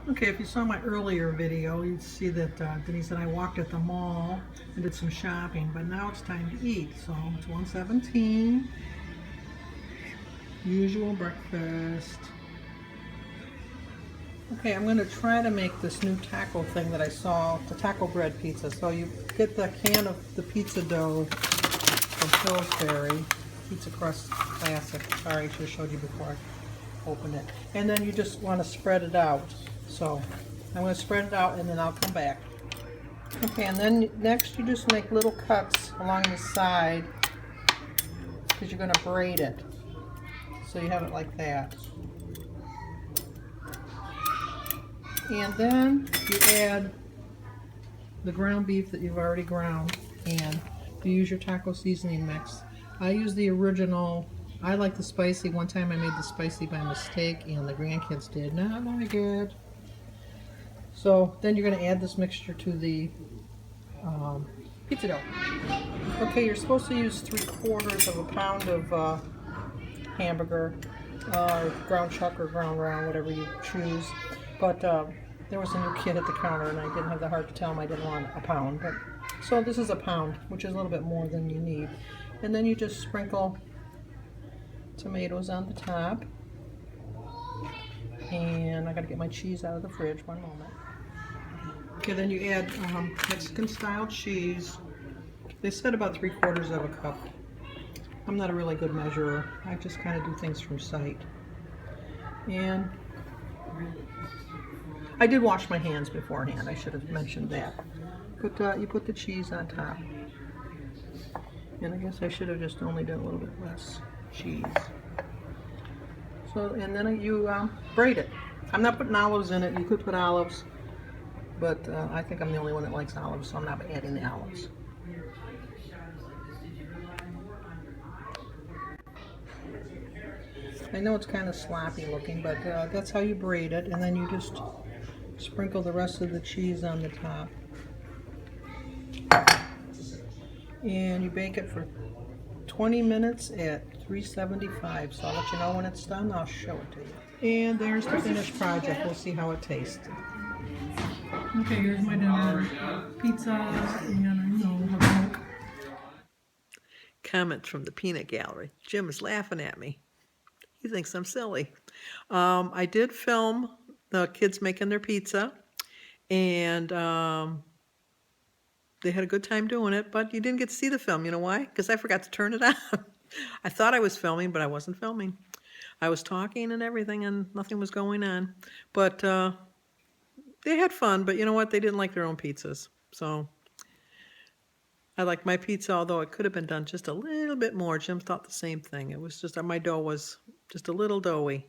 Okay, if you saw my earlier video, you'd see that Denise and I walked at the mall and did some shopping, but now it's time to eat. So it's 1:17, usual breakfast. Okay, I'm going to try to make this new taco thing that I saw, the taco bread pizza. So you get the can of the pizza dough from Pillsbury, Pizza Crust Classic. Sorry, I should have showed you before I opened it. And then you just want to spread it out. So I'm going to spread it out and then I'll come back. Okay, and then next you just make little cuts along the side because you're going to braid it. So you have it like that. And then you add the ground beef that you've already ground, and you use your taco seasoning mix. I use the original. I like the spicy. One time I made the spicy by mistake and the grandkids did not like it. So then you're going to add this mixture to the pizza dough. Okay, you're supposed to use 3/4 of a pound of hamburger, ground chuck or ground round, whatever you choose. But there was a new kid at the counter and I didn't have the heart to tell him I didn't want a pound. But so this is a pound, which is a little bit more than you need. And then you just sprinkle tomatoes on the top. And I gotta get my cheese out of the fridge, one moment. Okay, then you add Mexican style cheese. They said about 3/4 of a cup. I'm not a really good measurer. I just kind of do things from sight. And I did wash my hands beforehand. I should have mentioned that. But you put the cheese on top. And I guess I should have just only done a little bit less cheese. So, and then you braid it. I'm not putting olives in it. You could put olives, but I think I'm the only one that likes olives, so I'm not adding the olives. I know it's kind of sloppy looking, but that's how you braid it, and then you just sprinkle the rest of the cheese on the top. And you bake it for 20 minutes at 375. So I'll let you know when it's done. I'll show it to you. And there's the finished project. We'll see how it tastes. Okay, here's my dinner. Pizza and a Coke. Comment from the peanut gallery. Jim is laughing at me. He thinks I'm silly. I did film the kids making their pizza, and they had a good time doing it, but you didn't get to see the film. You know why? Because I forgot to turn it on. I thought I was filming, but I wasn't filming. I was talking and everything, and nothing was going on. But they had fun, but you know what? They didn't like their own pizzas. So I like my pizza, although it could have been done just a little bit more. Jim thought the same thing. It was just, my dough was just a little doughy.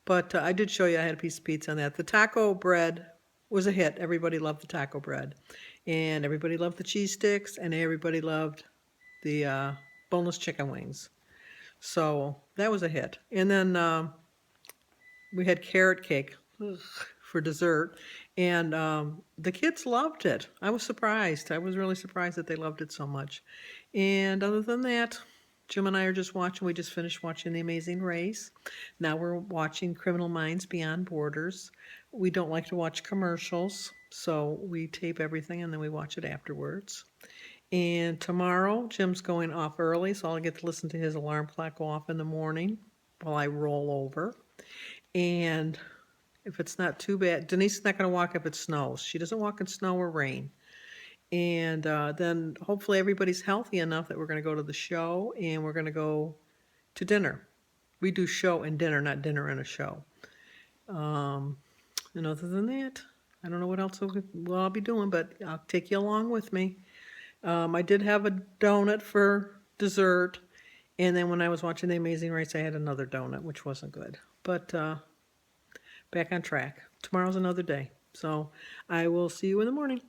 But I did show you I had a piece of pizza on that. The taco bread was a hit. Everybody loved the taco bread. And everybody loved the cheese sticks, and everybody loved the boneless chicken wings. So that was a hit. And then we had carrot cake for dessert, and the kids loved it. I was surprised. I was really surprised that they loved it so much. And other than that, Jim and I are just watching. We just finished watching The Amazing Race. Now we're watching Criminal Minds Beyond Borders. We don't like to watch commercials, so we tape everything and then we watch it afterwards. And tomorrow, Jim's going off early, so I'll get to listen to his alarm clock go off in the morning while I roll over. And if it's not too bad, Denise is not going to walk if it snows. She doesn't walk in snow or rain. And then hopefully everybody's healthy enough that we're going to go to the show and we're going to go to dinner. We do show and dinner, not dinner and a show. And other than that, I don't know what else I'll be doing, but I'll take you along with me. I did have a donut for dessert, and then when I was watching The Amazing Race, I had another donut, which wasn't good. But back on track. Tomorrow's another day. So I will see you in the morning.